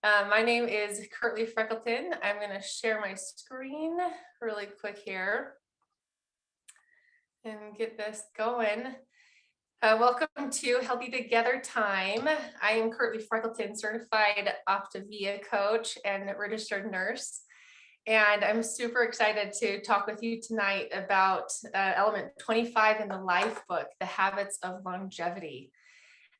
My name is Kirtley Freckleton. I'm going to share my screen really quick here and get this going. Welcome to Healthy Together Time. I am Kirtley Freckleton, certified Optavia coach and registered nurse. And I'm super excited to talk with you tonight about element 25 in the Lifebook, the habits of longevity.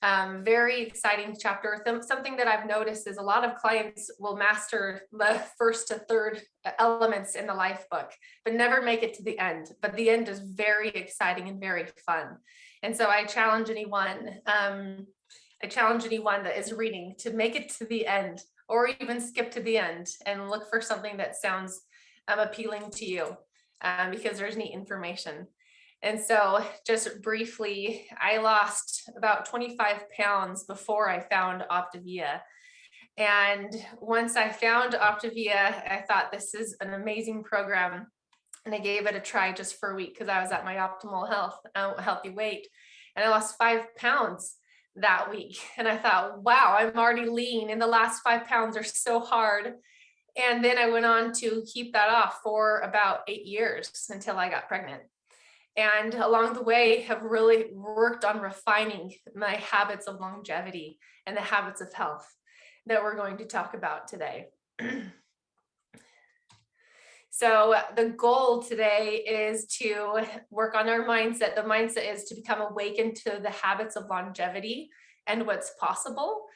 Very exciting chapter. Something that I've noticed is a lot of clients will master the first to third elements in the life book, but never make it to the end. But the end is very exciting and very fun. And so I challenge anyone, that is reading to make it to the end, or even skip to the end and look for something that sounds appealing to you, because there's neat information. And so just briefly, I lost about 25 pounds before I found Optavia. And once I found Optavia, I thought this is an amazing program. And I gave it a try just for a week because I was at my optimal healthy weight. And I lost 5 pounds that week. And I thought, wow, I'm already lean. And the last 5 pounds are so hard. And then I went on to keep that off for about 8 years until I got pregnant. And along the way have really worked on refining my habits of longevity and the habits of health that we're going to talk about today. So the goal today is to work on our mindset. The mindset is to become awakened to the habits of longevity and what's possible.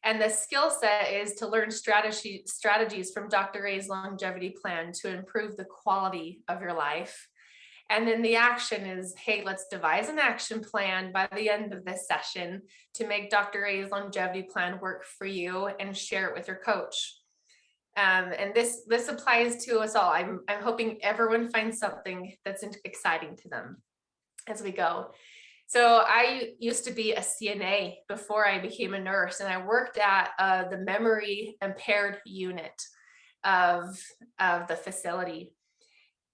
And the skill set is to learn strategies from Dr. A's longevity plan to improve the quality of your life. And then the action is, hey, let's devise an action plan by the end of this session to make Dr. A's longevity plan work for you and share it with your coach. And this applies to us all. I'm hoping everyone finds something that's exciting to them as we go. So I used to be a CNA before I became a nurse, and I worked at the memory impaired unit of the facility.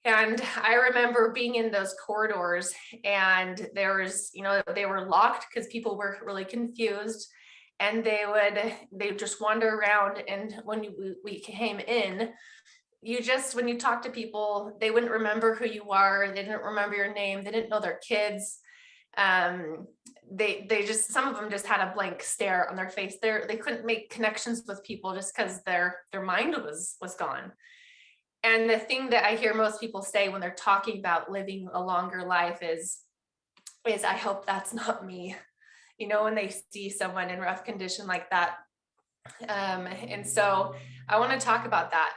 And I remember being in those corridors, and there was, they were locked because people were really confused, and they would just wander around. And when we came in, when you talk to people, they wouldn't remember who you are. They didn't remember your name. They didn't know their kids. They just, some of them just had a blank stare on their face. They couldn't make connections with people just because their mind was gone. And the thing that I hear most people say when they're talking about living a longer life is I hope that's not me, when they see someone in rough condition like that. And so I want to talk about that.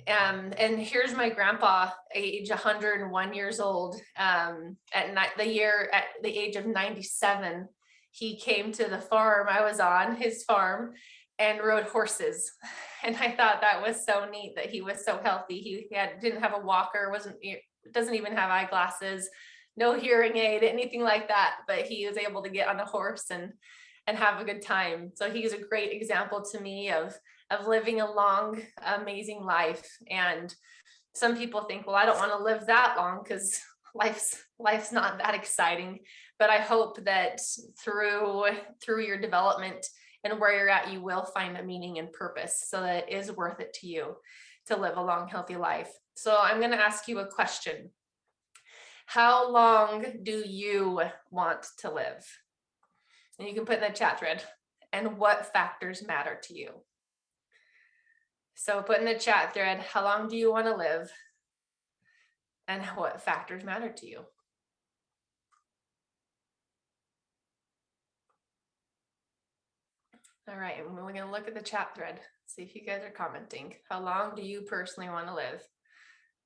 And here's my grandpa, age 101 years old, at the age of 97, he came to the farm I was on, his farm, and rode horses. And I thought that was so neat that he was so healthy. He didn't have a walker, doesn't even have eyeglasses, no hearing aid, anything like that. But he was able to get on a horse and have a good time. So he's a great example to me of living a long, amazing life. And some people think, well, I don't want to live that long because life's not that exciting. But I hope that through your development and where you're at, you will find a meaning and purpose so that it is worth it to you to live a long, healthy life. So I'm going to ask you a question. How long do you want to live? And you can put in the chat thread. And what factors matter to you? So put in the chat thread, how long do you want to live? And what factors matter to you? All right, and we're going to look at the chat thread, see if you guys are commenting. How long do you personally want to live?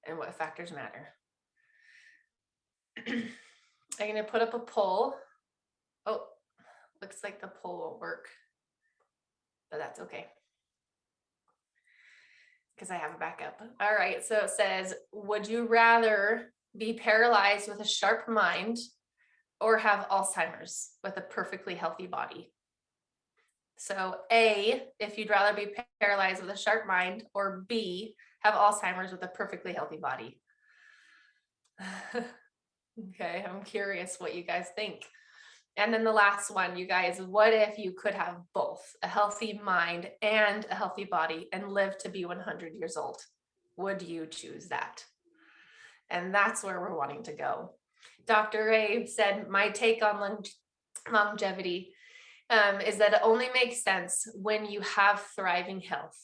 And what factors matter? I'm going to put up a poll. Oh, looks like the poll won't work, but that's okay, because I have a backup. All right, so it says, would you rather be paralyzed with a sharp mind or have Alzheimer's with a perfectly healthy body? So A, if you'd rather be paralyzed with a sharp mind, or B, have Alzheimer's with a perfectly healthy body. Okay, I'm curious what you guys think. And then the last one, you guys, what if you could have both a healthy mind and a healthy body and live to be 100 years old? Would you choose that? And that's where we're wanting to go. Dr. Ray said, my take on longevity is that it only makes sense when you have thriving health.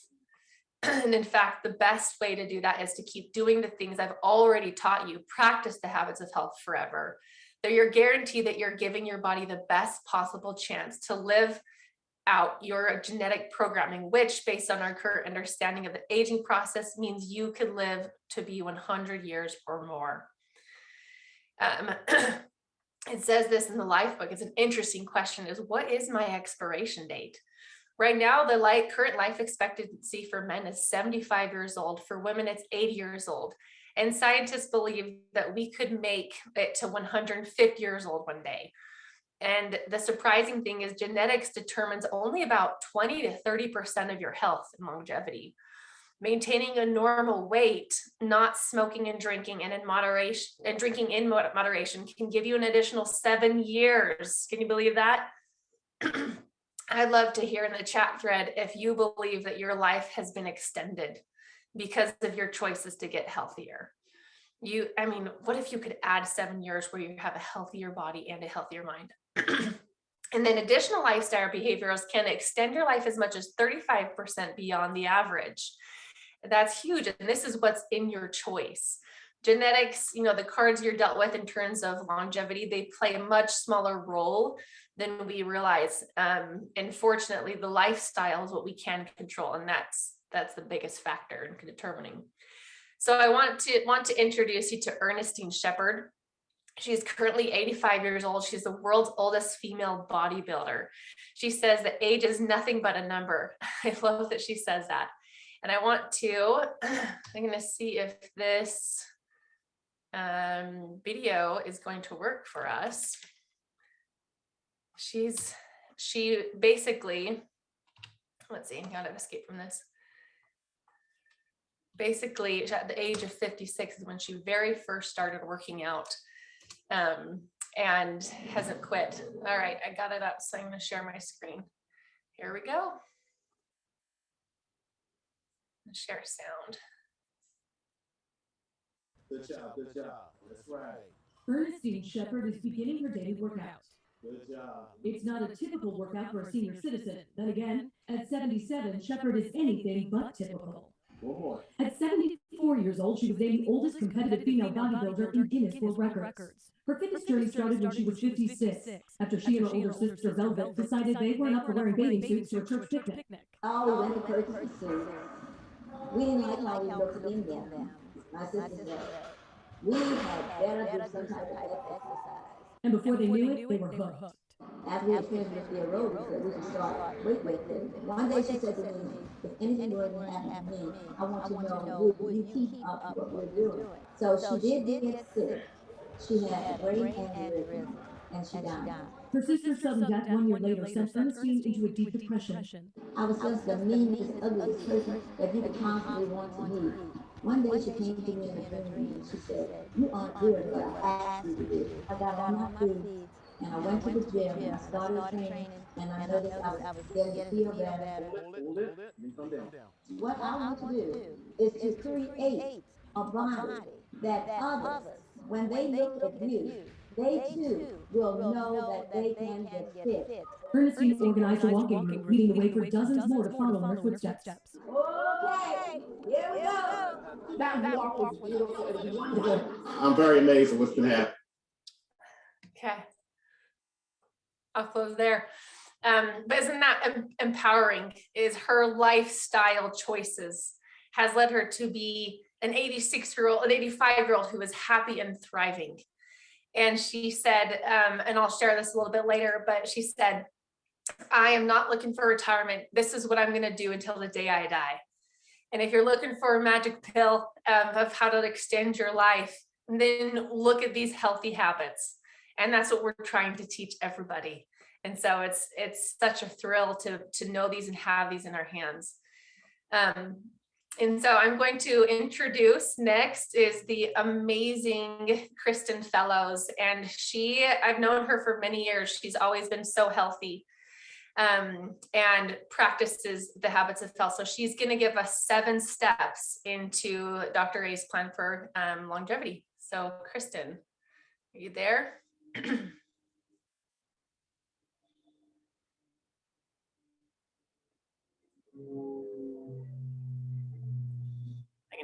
And in fact, the best way to do that is to keep doing the things I've already taught you, practice the habits of health forever. That you're guaranteed that you're giving your body the best possible chance to live out your genetic programming, which based on our current understanding of the aging process means you could live to be 100 years or more. It says this in the Lifebook. It's an interesting question, is what is my expiration date? Right now, the current life expectancy for men is 75 years old. For women, it's 80 years old. And scientists believe that we could make it to 150 years old one day. And the surprising thing is genetics determines only about 20 to 30% of your health and longevity. Maintaining a normal weight, not smoking and drinking and in moderation, and drinking in moderation can give you an additional 7 years. Can you believe that? I'd love to hear in the chat thread if you believe that your life has been extended because of your choices to get healthier. What if you could add 7 years where you have a healthier body and a healthier mind? And then additional lifestyle behaviors can extend your life as much as 35% beyond the average. That's huge. And this is what's in your choice. Genetics, the cards you're dealt with in terms of longevity, they play a much smaller role than we realize. And fortunately, the lifestyle is what we can control. And that's the biggest factor in determining. So I want to introduce you to Ernestine Shepherd. She's currently 85 years old. She's the world's oldest female bodybuilder. She says that age is nothing but a number. I love that she says that. And I'm going to see if this video is going to work for us. She basically, let's see, gotta escape from this. Basically, at the age of 56 is when she very first started working out, and hasn't quit. All right, I got it up, so I'm gonna share my screen. Here we go. Share sound. Good job, good job. That's right. Ernestine Shepherd is beginning her daily workout. Good job. It's not a typical workout for a senior citizen. Then again, at 77, Shepherd is anything but typical. One more. At 74 years old, she was named the oldest competitive female bodybuilder in Guinness World Records. Her fitness journey started when she was 56, after she and her older sister Velvet decided they weren't up for wearing bathing suits to a church picnic. Oh, we went to purchase a suit. We didn't like how we looked in them. My sister said, we had better do some type of exercise. And before they knew it, they were hooked. After we finished with the aerobics, that we could start weightlifting. One day she said to me, if anything were to happen to me, I want to know, will you keep up what we're doing? So she did get sick. She had a brain aneurysm, and she died. Her sister's sudden death 1 year later sent Ernestine into a deep depression. I was just the meanest, ugliest person that you could possibly want to meet. One day she came to me in the room and she said, you aren't doing what I asked you to do. I got on my feet and I went to the gym and I started training and I noticed I was getting to feel better. Hold it. Then come down. What I want to do is to create a body that others, when they look at you, they too will know that they can get fit. Ernestine organized a walking group, leading the way for dozens more to follow in her footsteps. Okay, here we go. That walk was beautiful. It was wonderful. I'm very amazed at what's been happening. Okay. I'll close there. But isn't that empowering? Is her lifestyle choices has led her to be an 86-year-old, an 85-year-old who is happy and thriving. And she said, and I'll share this a little bit later, but she said, I am not looking for retirement. This is what I'm going to do until the day I die. And if you're looking for a magic pill of how to extend your life, then look at these healthy habits. And that's what we're trying to teach everybody. And so it's such a thrill to know these and have these in our hands. And so I'm going to introduce next is the amazing Kristen Fellows. And I've known her for many years. She's always been so healthy and practices the habits of health. So she's going to give us 7 steps into Dr. A's plan for longevity. So Kristen, are you there? I'm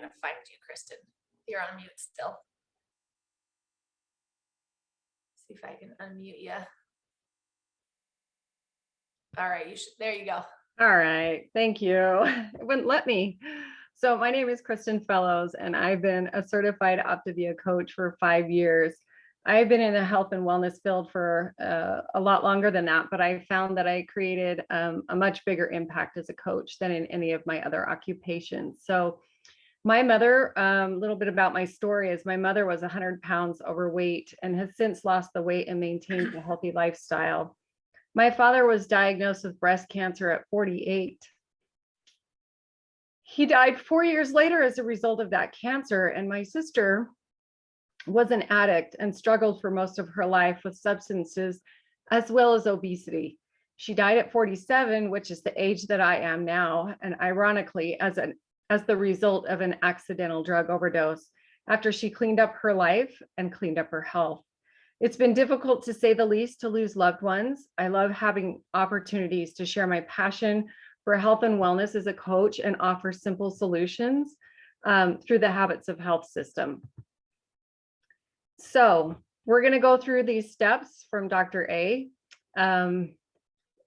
going to find you, Kristen. You're on mute still. See if I can unmute you. All right, there you go. All right, thank you. It wouldn't let me. So my name is Kristen Fellows, and I've been a certified Optavia coach for 5 years. I've been in the health and wellness field for a lot longer than that, but I found that I created a much bigger impact as a coach than in any of my other occupations. So my mother, a little bit about my story is my mother was 100 pounds overweight and has since lost the weight and maintained a healthy lifestyle. My father was diagnosed with breast cancer at 48. He died 4 years later as a result of that cancer, and my sister was an addict and struggled for most of her life with substances as well as obesity. She died at 47, which is the age that I am now, and ironically, as the result of an accidental drug overdose after she cleaned up her life and cleaned up her health. It's been difficult, to say the least, to lose loved ones. I love having opportunities to share my passion for health and wellness as a coach and offer simple solutions through the Habits of Health system. So we're going to go through these steps from Dr. A.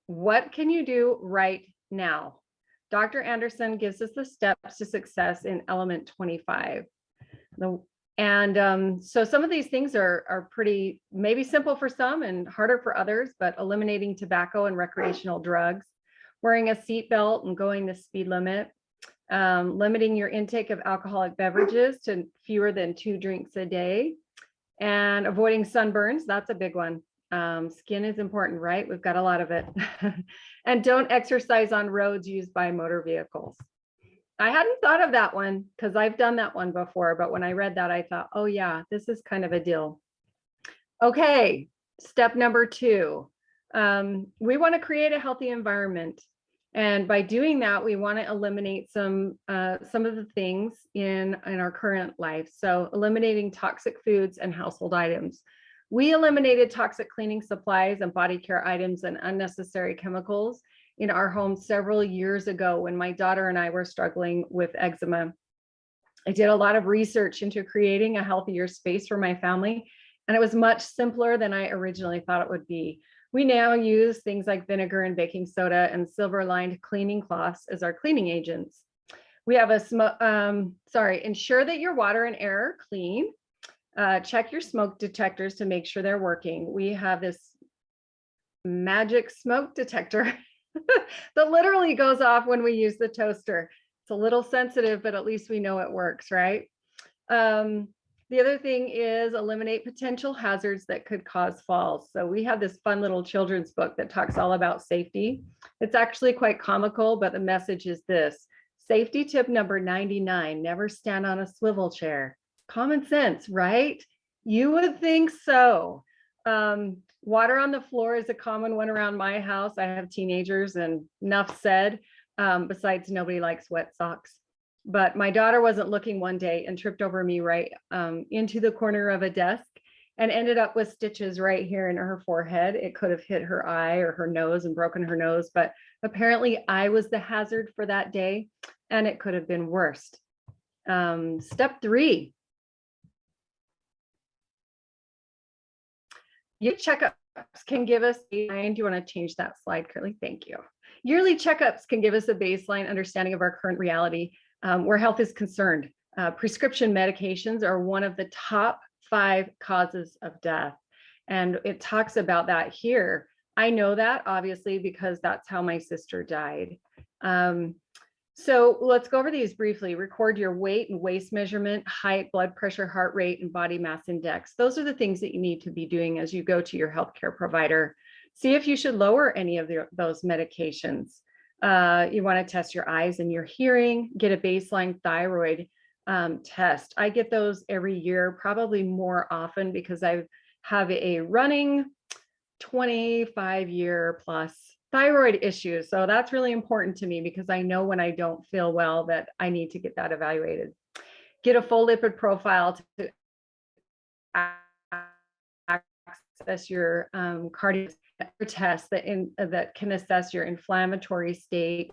What can you do right now? Dr. Anderson gives us the steps to success in element 25. So some of these things are pretty, maybe simple for some and harder for others, but eliminating tobacco and recreational drugs, wearing a seatbelt and going the speed limit, limiting your intake of alcoholic beverages to fewer than 2 drinks a day, and avoiding sunburns. That's a big one. Skin is important, right? We've got a lot of it. And don't exercise on roads used by motor vehicles. I hadn't thought of that one because I've done that one before, but when I read that, I thought, oh yeah, this is kind of a deal. Okay, step number 2. We want to create a healthy environment. And by doing that, we want to eliminate some of the things in our current life. So eliminating toxic foods and household items. We eliminated toxic cleaning supplies and body care items and unnecessary chemicals in our home several years ago when my daughter and I were struggling with eczema. I did a lot of research into creating a healthier space for my family, and it was much simpler than I originally thought it would be. We now use things like vinegar and baking soda and silver-lined cleaning cloths as our cleaning agents. We have ensure that your water and air are clean. Check your smoke detectors to make sure they're working. We have this magic smoke detector that literally goes off when we use the toaster. It's a little sensitive, but at least we know it works, right? The other thing is eliminate potential hazards that could cause falls. So we have this fun little children's book that talks all about safety. It's actually quite comical, but the message is this: safety tip number 99, never stand on a swivel chair. Common sense, right? You would think so. Water on the floor is a common one around my house. I have teenagers, and enough said. Besides, nobody likes wet socks. But my daughter wasn't looking one day and tripped over me right into the corner of a desk and ended up with stitches right here in her forehead. It could have hit her eye or her nose and broken her nose, but apparently I was the hazard for that day, and it could have been worse. Step 3. Your checkups can give us do you want to change that slide, Kirtley? Thank you. Yearly checkups can give us a baseline understanding of our current reality where health is concerned. Prescription medications are one of the top 5 causes of death. And it talks about that here. I know that obviously because that's how my sister died. So let's go over these briefly. Record your weight and waist measurement, height, blood pressure, heart rate, and body mass index. Those are the things that you need to be doing as you go to your healthcare provider. See if you should lower any of those medications. You want to test your eyes and your hearing, get a baseline thyroid test. I get those every year, probably more often because I have a running 25-year plus thyroid issue. So that's really important to me because I know when I don't feel well that I need to get that evaluated. Get a full lipid profile to access your cardiac test that can assess your inflammatory state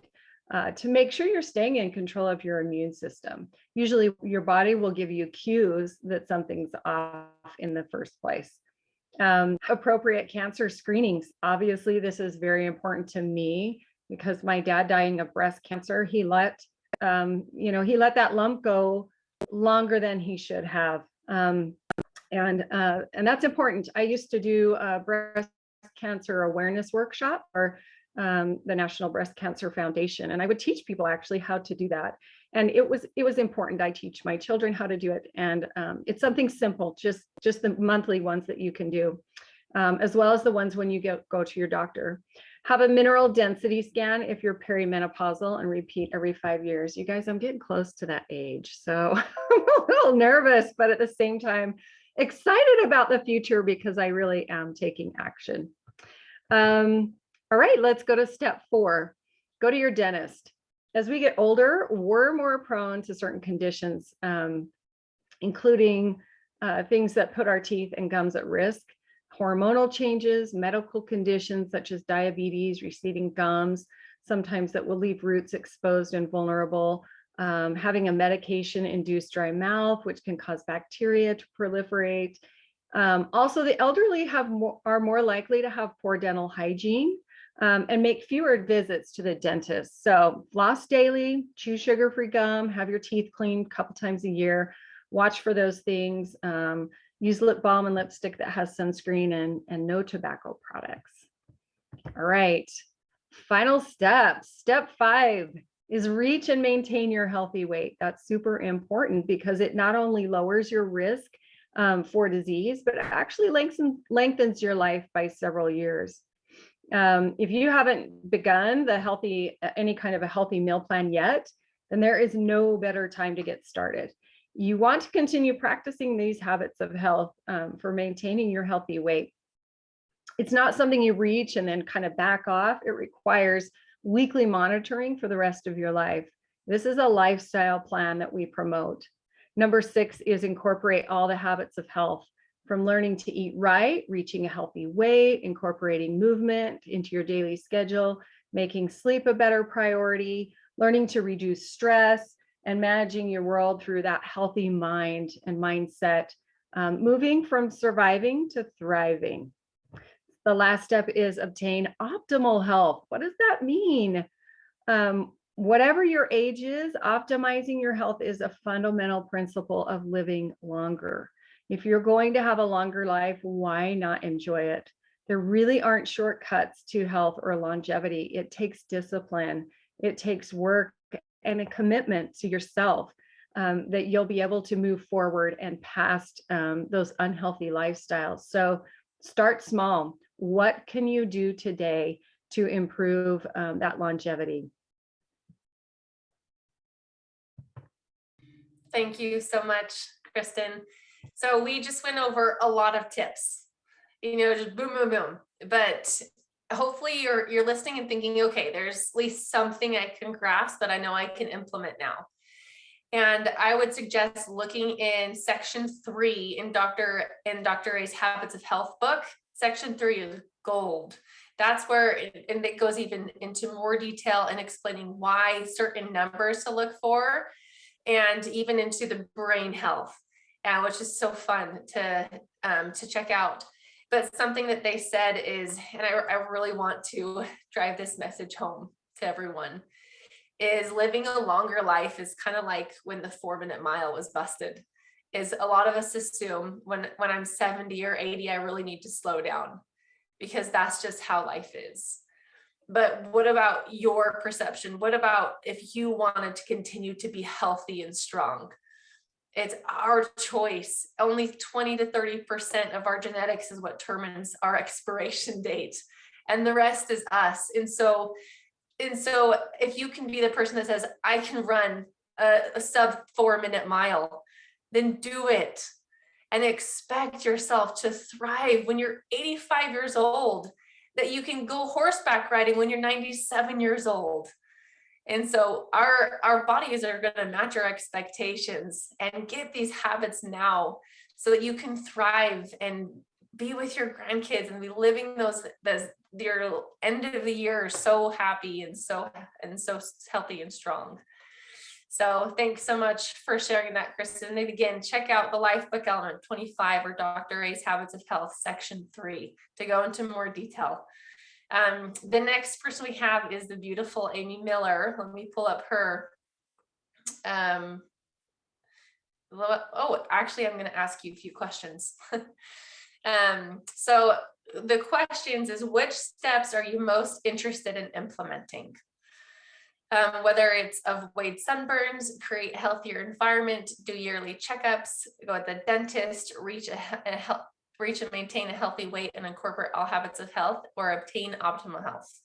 to make sure you're staying in control of your immune system. Usually your body will give you cues that something's off in the first place. Appropriate cancer screenings. Obviously, this is very important to me because my dad dying of breast cancer, he let that lump go longer than he should have. And that's important. I used to do a breast cancer awareness workshop for the National Breast Cancer Foundation, and I would teach people actually how to do that. And it was important. I teach my children how to do it, and it's something simple, just the monthly ones that you can do, as well as the ones when you go to your doctor. Have a mineral density scan if you're perimenopausal, and repeat every 5 years. You guys, I'm getting close to that age, so I'm a little nervous, but at the same time, excited about the future because I really am taking action. All right, let's go to step 4. Go to your dentist. As we get older, we're more prone to certain conditions, including things that put our teeth and gums at risk, hormonal changes, medical conditions such as diabetes, receding gums, sometimes that will leave roots exposed and vulnerable, having a medication-induced dry mouth, which can cause bacteria to proliferate. Also, the elderly are more likely to have poor dental hygiene and make fewer visits to the dentist. So floss daily, chew sugar-free gum, have your teeth cleaned a couple times a year, watch for those things, use lip balm and lipstick that has sunscreen, and no tobacco products. All right, final step. Step 5 is reach and maintain your healthy weight. That's super important because it not only lowers your risk for disease, but it actually lengthens your life by several years. If you haven't begun any kind of a healthy meal plan yet, then there is no better time to get started. You want to continue practicing these habits of health for maintaining your healthy weight. It's not something you reach and then kind of back off. It requires weekly monitoring for the rest of your life. This is a lifestyle plan that we promote. Number 6 is incorporate all the habits of health, from learning to eat right, reaching a healthy weight, incorporating movement into your daily schedule, making sleep a better priority, learning to reduce stress, and managing your world through that healthy mind and mindset, moving from surviving to thriving. The last step is obtain optimal health. What does that mean? Whatever your age is, optimizing your health is a fundamental principle of living longer. If you're going to have a longer life, why not enjoy it? There really aren't shortcuts to health or longevity. It takes discipline, it takes work, and a commitment to yourself that you'll be able to move forward and past those unhealthy lifestyles. So start small. What can you do today to improve that longevity? Thank you so much, Kristen. So we just went over a lot of tips, just boom, boom, boom. But hopefully you're listening and thinking, okay, there's at least something I can grasp that I know I can implement now. And I would suggest looking in section 3 in Dr. A's Habits of Health book. Section 3 is gold. That's where, and it goes even into more detail in explaining why certain numbers to look for, and even into the brain health, which is so fun to check out. But something that they said is, and I really want to drive this message home to everyone, is living a longer life is kind of like when the 4-minute mile was busted. Is a lot of us assume when I'm 70 or 80, I really need to slow down because that's just how life is. But what about your perception? What about if you wanted to continue to be healthy and strong? It's our choice. Only 20 to 30% of our genetics is what determines our expiration date, and the rest is us. And so And so if you can be the person that says, I can run a sub 4-minute mile, then do it and expect yourself to thrive when you're 85 years old, that you can go horseback riding when you're 97 years old. And so our bodies are going to match our expectations, and get these habits now so that you can thrive and be with your grandkids and be living your end of the year so happy and so healthy and strong. So thanks so much for sharing that, Kristen. And again, check out the Lifebook Element 25 or Dr. A's Habits of Health, Section 3 to go into more detail. The next person we have is the beautiful Amy Miller. Let me pull up her. Actually, I'm going to ask you a few questions. So the questions is, which steps are you most interested in implementing? Whether it's avoid sunburns, create a healthier environment, do yearly checkups, go to the dentist, reach and maintain a healthy weight and incorporate all habits of health, or obtain optimal health.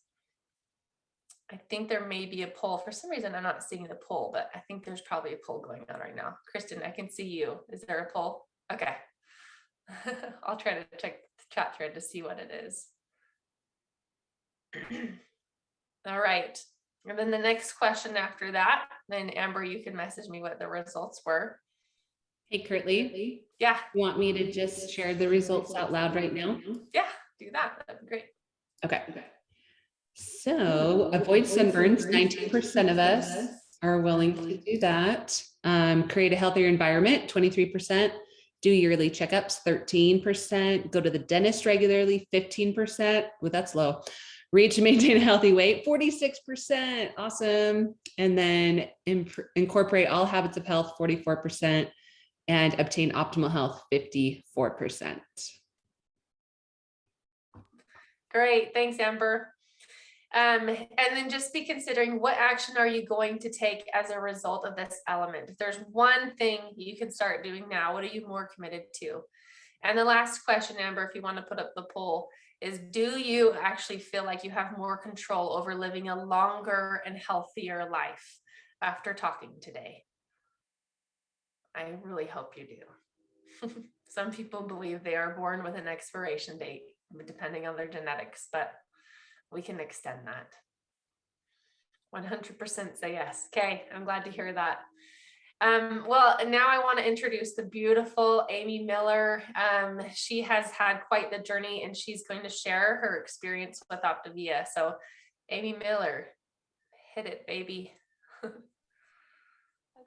I think there may be a poll. For some reason, I'm not seeing the poll, but I think there's probably a poll going on right now. Kristen, I can see you. Is there a poll? Okay. I'll try to check the chat thread to see what it is. All right. And then the next question after that, then Amber, you can message me what the results were. Hey, Kirtley. Yeah. You want me to just share the results out loud right now? Yeah, do that. That'd be great. Okay. So avoid sunburns, 19% of us are willing to do that. Create a healthier environment, 23%. Do yearly checkups, 13%. Go to the dentist regularly, 15%. Well, that's low. Reach and maintain a healthy weight, 46%. Awesome. And then incorporate all habits of health, 44%. And obtain optimal health, 54%. Great. Thanks, Amber. And then just be considering, what action are you going to take as a result of this element? If there's one thing you can start doing now, what are you more committed to? And the last question, Amber, if you want to put up the poll, is, do you actually feel like you have more control over living a longer and healthier life after talking today? I really hope you do. Some people believe they are born with an expiration date, depending on their genetics, but we can extend that. 100% say yes. Okay, I'm glad to hear that. Well, now I want to introduce the beautiful Amy Miller. She has had quite the journey, and she's going to share her experience with Optavia. So Amy Miller, hit it, baby.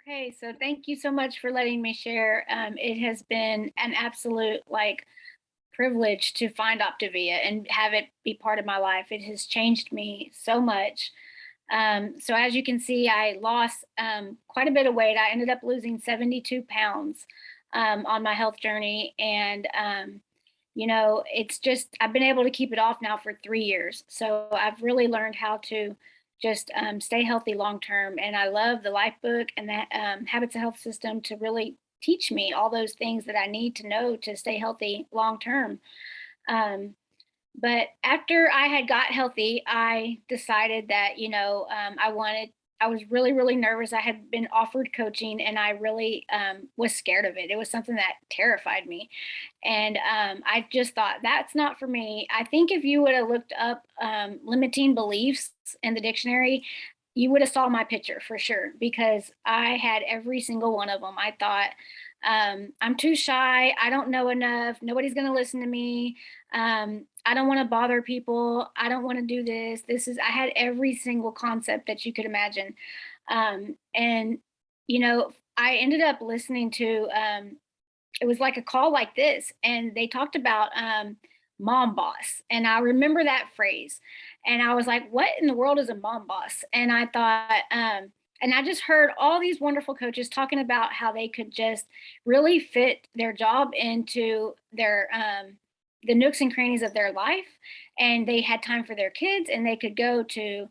Okay, so thank you so much for letting me share. It has been an absolute privilege to find Optavia and have it be part of my life. It has changed me so much. So as you can see, I lost quite a bit of weight. I ended up losing 72 pounds on my health journey. And, it's just, I've been able to keep it off now for 3 years. So I've really learned how to just stay healthy long-term. And I love the Lifebook and that Habits of Health system to really teach me all those things that I need to know to stay healthy long-term. But after I had got healthy, I decided that, I was really, really nervous. I had been offered coaching, and I really was scared of it. It was something that terrified me. And I just thought, that's not for me. I think if you would have looked up limiting beliefs in the dictionary, you would have saw my picture for sure, because I had every single one of them. I thought, I'm too shy. I don't know enough. Nobody's going to listen to me. I don't want to bother people. I don't want to do this. I had every single concept that you could imagine. And, I ended up listening to, it was like a call like this, and they talked about mom boss. And I remember that phrase. And I was like, what in the world is a mom boss? And I thought, and I just heard all these wonderful coaches talking about how they could just really fit their job into their the nooks and crannies of their life, and they had time for their kids, and they could go to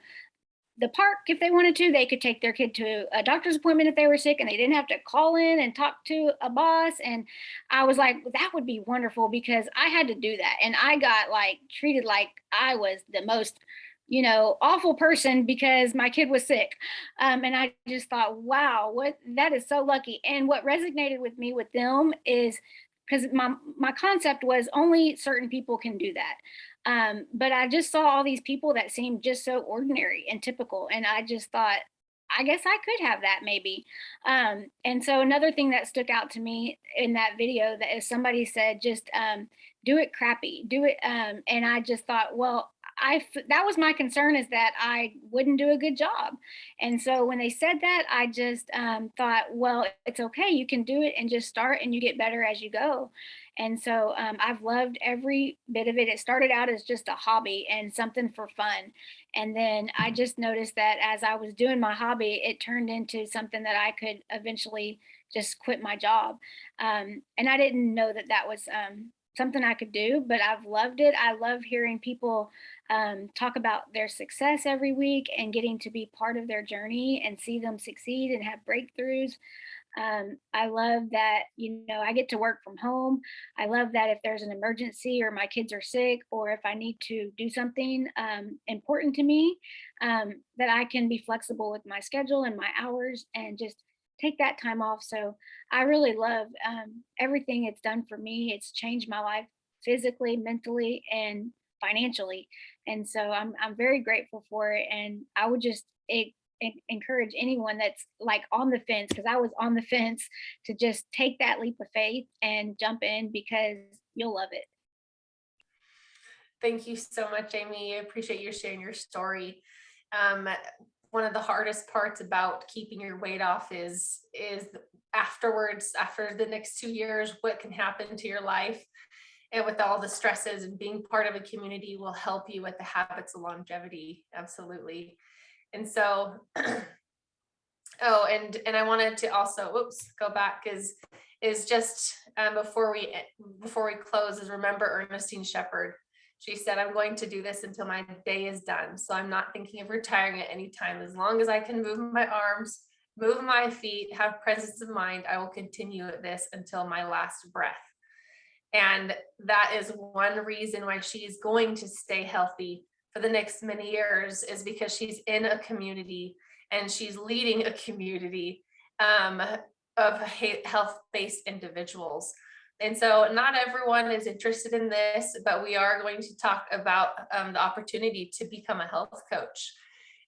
the park if they wanted to. They could take their kid to a doctor's appointment if they were sick, and they didn't have to call in and talk to a boss. And I was like, that would be wonderful, because I had to do that, and I got treated like I was the most awful person because my kid was sick. And I just thought, wow, that is so lucky. And what resonated with me with them is because my concept was only certain people can do that. But I just saw all these people that seemed just so ordinary and typical. And I just thought, I guess I could have that maybe. And so another thing that stuck out to me in that video that is somebody said, just do it crappy, do it. And I just thought, well, that was my concern, is that I wouldn't do a good job. And so when they said that, I just thought, well, it's okay. You can do it and just start, and you get better as you go. And so I've loved every bit of it. It started out as just a hobby and something for fun. And then I just noticed that as I was doing my hobby, it turned into something that I could eventually just quit my job. And I didn't know that that was something I could do, but I've loved it. I love hearing people talk about their success every week and getting to be part of their journey and see them succeed and have breakthroughs. I love that, I get to work from home. I love that if there's an emergency or my kids are sick, or if I need to do something important to me, that I can be flexible with my schedule and my hours and just take that time off. So I really love everything it's done for me. It's changed my life physically, mentally, and financially. And so I'm very grateful for it. And I would just encourage anyone that's like on the fence, because I was on the fence, to just take that leap of faith and jump in, because you'll love it. Thank you so much, Amy. I appreciate you sharing your story. One of the hardest parts about keeping your weight off is afterwards, after the next 2 years, what can happen to your life. And with all the stresses, and being part of a community will help you with the habits of longevity. Absolutely. And so, oh, and I wanted to also, go back, is just before we close, is remember Ernestine Shepherd. She said, I'm going to do this until my day is done. So I'm not thinking of retiring at any time. As long as I can move my arms, move my feet, have presence of mind, I will continue at this until my last breath. And that is one reason why she's going to stay healthy for the next many years, is because she's in a community and she's leading a community of health-based individuals. And so not everyone is interested in this, but we are going to talk about the opportunity to become a health coach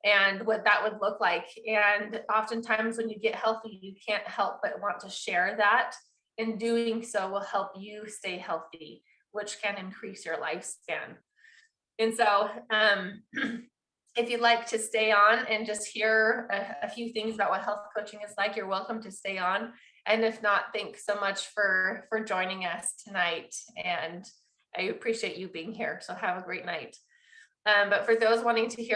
and what that would look like. And oftentimes when you get healthy, you can't help but want to share that. And doing so will help you stay healthy, which can increase your lifespan. And so if you'd like to stay on and just hear a few things about what health coaching is like, you're welcome to stay on. And if not, thanks so much for joining us tonight. And I appreciate you being here. So have a great night. But for those wanting to hear